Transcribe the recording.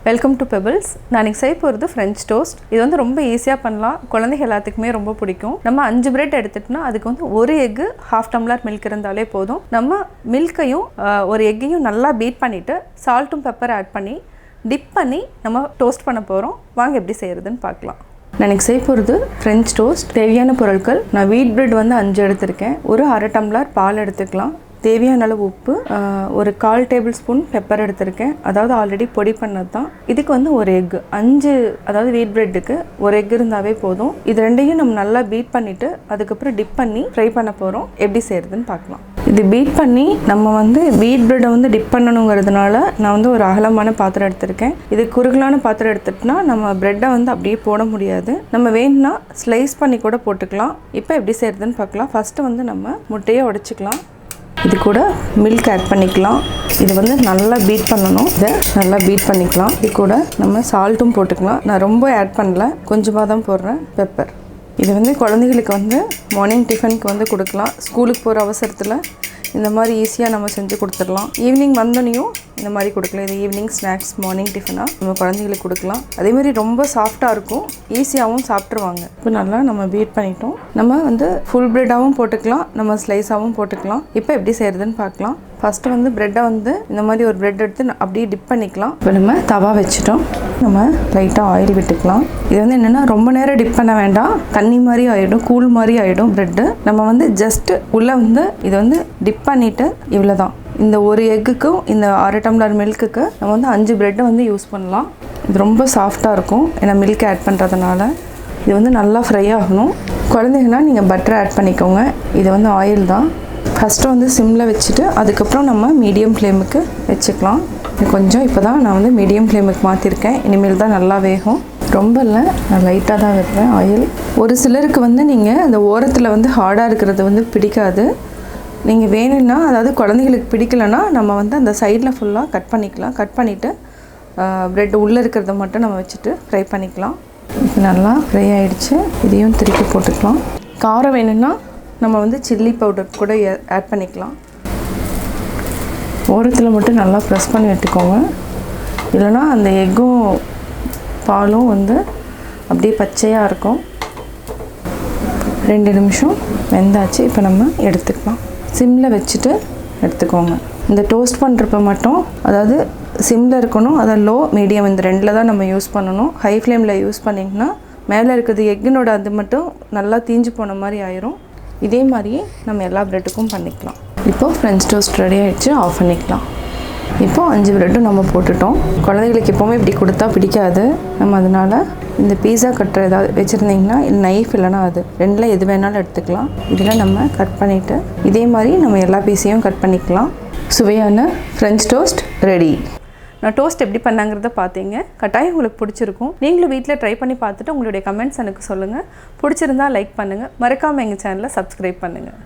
Welcome to pebbles. நான் இன்னைக்கு செய்ய போகிறது ஃப்ரெஞ்ச் டோஸ்ட். இது வந்து ரொம்ப ஈஸியாக பண்ணலாம். குழந்தைங்க எல்லாத்துக்குமே ரொம்ப பிடிக்கும். நம்ம 5 பிரெட் எடுத்துட்டோம்னா அதுக்கு வந்து ஒரு எக்கு 1/2 டம்ளர் மில்க் இருந்தாலே போதும். நம்ம மில்கையும் ஒரு எக்கையும் நல்லா பீட் பண்ணிவிட்டு சால்ட்டும் பெப்பர் ஆட் பண்ணி டிப் பண்ணி நம்ம டோஸ்ட் பண்ண போகிறோம். வாங்க எப்படி செய்கிறதுன்னு பார்க்கலாம். நான் இன்றைக்கி செய்ய போகிறது ஃப்ரெஞ்ச் டோஸ்ட். தேவையான பொருட்கள், நான் வீட் பிரெட் வந்து 5 எடுத்திருக்கேன். ஒரு 1/2 டம்ளர் பால் எடுத்துக்கலாம். தேவையான அளவு உப்பு, ஒரு 1/4 டேபிள் ஸ்பூன் பெப்பர் எடுத்திருக்கேன். அதாவது ஆல்ரெடி பொடி பண்ணது தான். இதுக்கு வந்து ஒரு எக்கு, 5 அதாவது வீட் பிரெட்டுக்கு ஒரு எக் இருந்தாவே போதும். இது ரெண்டையும் நம்ம நல்லா பீட் பண்ணிவிட்டு அதுக்கப்புறம் டிப் பண்ணி ஃப்ரை பண்ண போகிறோம். எப்படி செய்கிறதுன்னு பார்க்கலாம். இது பீட் பண்ணி நம்ம வந்து வீட் பிரெட்டை வந்து டிப் பண்ணணுங்கிறதுனால நான் வந்து ஒரு அகலமான பாத்திரம் எடுத்திருக்கேன். இது குறுகலான பாத்திரம் எடுத்துட்டோம்னா நம்ம பிரெட்டை வந்து அப்படியே போட முடியாது. நம்ம வேணும்னா ஸ்லைஸ் பண்ணி கூட போட்டுக்கலாம். இப்போ எப்படி செய்கிறதுன்னு பார்க்கலாம். ஃபஸ்ட்டு வந்து நம்ம முட்டையை உடைச்சிக்கலாம். இது கூட மில்க் ஆட் பண்ணிக்கலாம். இது வந்து நல்லா பீட் பண்ணணும். இதை நல்லா பீட் பண்ணிக்கலாம். இது கூட நம்ம சால்ட்டும் போட்டுக்கலாம். நான் ரொம்ப ஆட் பண்ணல, கொஞ்சமாக தான் போடுறேன். பெப்பர். இது வந்து குழந்தைகளுக்கு வந்து மார்னிங் டிஃபனுக்கு வந்து கொடுக்கலாம். ஸ்கூலுக்கு போகிற அவசரத்தில் இந்த மாதிரி ஈஸியாக நம்ம செஞ்சு கொடுத்துடலாம். ஈவினிங் வந்தோடனையும் இந்த மாதிரி கொடுக்கலாம். இது ஈவினிங் ஸ்நாக்ஸ், மார்னிங் டிஃபனாக நம்ம குழந்தைங்களுக்கு கொடுக்கலாம். அதேமாதிரி ரொம்ப சாஃப்டாக இருக்கும், ஈஸியாகவும் சாப்பிட்ருவாங்க. இப்போ நல்லா நம்ம பீட் பண்ணிட்டோம். நம்ம வந்து ஃபுல் பிரெட்டாகவும் போட்டுக்கலாம், நம்ம ஸ்லைஸாகவும் போட்டுக்கலாம். இப்போ எப்படி செய்கிறதுன்னு பார்க்கலாம். ஃபஸ்ட்டு வந்து ப்ரெட்டை வந்து இந்த மாதிரி ஒரு ப்ரெட் எடுத்து அப்படியே டிப் பண்ணிக்கலாம். இப்போ நம்ம தவா வச்சுட்டோம். நம்ம லைட்டாக ஆயில் விட்டுக்கலாம். இது வந்து என்னென்னா ரொம்ப நேரம் டிப் பண்ண வேண்டாம், தண்ணி மாதிரி ஆகிடும், கூழ் மாதிரி ஆகிடும் ப்ரெட்டு. நம்ம வந்து ஜஸ்ட்டு உள்ளே வந்து இதை வந்து டிப் பண்ணிவிட்டு இவ்வளோ தான். இந்த ஒரு எக்குக்கும் இந்த 1/2 டம்ளர் மில்க்குக்கு நம்ம வந்து 5 ப்ரெட்டை வந்து யூஸ் பண்ணலாம். இது ரொம்ப சாஃப்டாக இருக்கும், ஏன்னா மில்க் ஆட் பண்ணுறதுனால. இது வந்து நல்லா ஃப்ரை ஆகணும். குழந்தைங்கன்னா நீங்கள் பட்டர் ஆட் பண்ணிக்கோங்க. இது வந்து ஆயில் தான். ஃபஸ்ட்டு வந்து சிம்மில் வச்சுட்டு அதுக்கப்புறம் நம்ம மீடியம் ஃப்ளேமுக்கு வச்சுக்கலாம். கொஞ்சம் இப்போ தான் நான் வந்து மீடியம் ஃப்ளேமுக்கு மாற்றிருக்கேன். இனிமேல் தான் நல்லா வேகும். ரொம்ப இல்லை, நான் லைட்டாக தான் வைப்பேன் ஆயில். ஒரு சிலருக்கு வந்து நீங்கள் அந்த ஓரத்தில் வந்து ஹார்டாக இருக்கிறது வந்து பிடிக்காது. நீங்கள் வேணும்னா, அதாவது குழந்தைங்களுக்கு பிடிக்கலைன்னா நம்ம வந்து அந்த சைடில் ஃபுல்லாக கட் பண்ணிக்கலாம். கட் பண்ணிவிட்டு ப்ரெட் உள்ளே இருக்கிறத மட்டும் நம்ம வச்சுட்டு ஃப்ரை பண்ணிக்கலாம். இது நல்லா ஃப்ரை ஆகிடுச்சு. இதையும் திருப்பி போட்டுக்கலாம். காரம் வேணும்னா நம்ம வந்து சில்லி பவுடர் கூட ஆட் பண்ணிக்கலாம். ஓரத்தில் மட்டும் நல்லா ப்ரெஸ் பண்ணி விட்டுக்கோங்க, இல்லைனா அந்த எக்கும் பாலும் வந்து அப்படியே பச்சையாக இருக்கும். 2 நிமிஷம் வெந்தாச்சு. இப்போ நம்ம எடுத்துக்கலாம். சிம்மில் வச்சுட்டு எடுத்துக்கோங்க. இந்த டோஸ்ட் பண்ணுறப்ப மட்டும், அதாவது சிம்மில் இருக்கணும், அதை லோ மீடியம் இந்த 2ல் தான் நம்ம யூஸ் பண்ணணும். ஹை ஃப்ளேமில் யூஸ் பண்ணிங்கன்னா மேலே இருக்கிறது எக்கினோட அது மட்டும் நல்லா தீஞ்சு போன மாதிரி ஆயிரும். இதே மாதிரியே நம்ம எல்லா ப்ரெட்டுக்கும் பண்ணிக்கலாம். இப்போது ஃப்ரெஞ்ச் டோஸ்ட் ரெடி ஆகிடுச்சு, ஆஃப் பண்ணிக்கலாம். இப்போது 5 ப்ரெட்டும் நம்ம போட்டுட்டோம். குழந்தைகளுக்கு எப்போவுமே இப்படி கொடுத்தா பிடிக்காது. நம்ம அதனால் இந்த பீஸா கட்டர் ஏதாவது வச்சுருந்திங்கன்னா, நைஃப் இல்லைனா அது 2ல் எது வேணாலும் எடுத்துக்கலாம். இதில் நம்ம கட் பண்ணிவிட்டு இதே மாதிரி நம்ம எல்லா பீஸையும் கட் பண்ணிக்கலாம். சுவையான ஃப்ரெஞ்ச் டோஸ்ட் ரெடி. நான் டோஸ்ட் எப்படி பண்ணாங்கிறத பார்த்தீங்க. கட்டாயம் உங்களுக்கு பிடிச்சிருக்கும். நீங்களும் வீட்டில் ட்ரை பண்ணி பார்த்துட்டு உங்களுடைய கமெண்ட்ஸ் எனக்கு சொல்லுங்கள். பிடிச்சிருந்தா லைக் பண்ணுங்கள். மறக்காமல் எங்கள் சேனலை சப்ஸ்கிரைப் பண்ணுங்கள்.